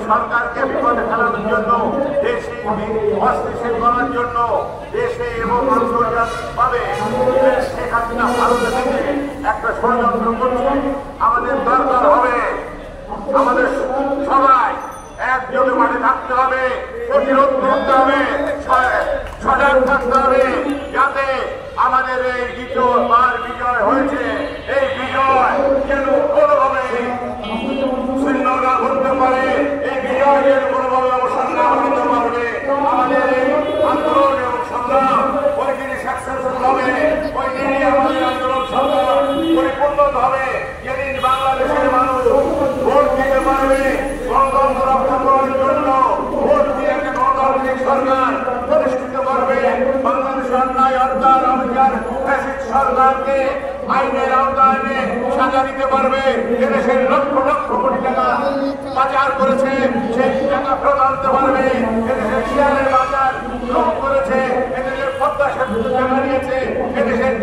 সরকারকে বিপদে ফেলানোর জন্য দেশে অস্থিতিশীল করার জন্য দেশে এবং আন্তর্জাতিকভাবে শেখ হাসিনা ভারতে থেকে একটা ষড়যন্ত্র করছে। আমাদের দরকার হবে আমাদের সবাই একযোগে মাঠে থাকতে হবে, প্রতিরোধ করতে হবে, সজাগ থাকতে হবে, যাতে আমাদের এই বিজয় হয়েছে এই বিজয় যেন কোনোভাবে শূন্য না ঘটতে পারে, এই বিজয় যেন কোনোভাবে অবসান না হতে পারবে। আমাদের এই আন্দোলন এবং সংগ্রাম ওই দিনই সাকসেসফুল হবে, ওই দিনই আমাদের আন্দোলন সংগ্রাম পরিপূর্ণ হবে, যেদিন বাংলাদেশের মানুষ ভোট দিতে পারবে গণতন্ত্র রক্ষা করার জন্য, ভোট দিয়ে একটা গণতান্ত্রিক সরকার প্রতিষ্ঠিত করবে। বাংলাদেশ অন্যায় অত্যাচার অবিচার ফ্যাসিস্ট সরকারকে আইনের আওতায় এনে সাজা দিতে পারবে। এদেশের লক্ষ লক্ষ কোটি টাকা পাচার করেছে, সেই টাকা ফেরত আনতে পারবে। এদেশের শেয়ারের বাজার লুট করেছে, এদেশের পদ্মা সেতু টাকা নিয়েছে, এদেশের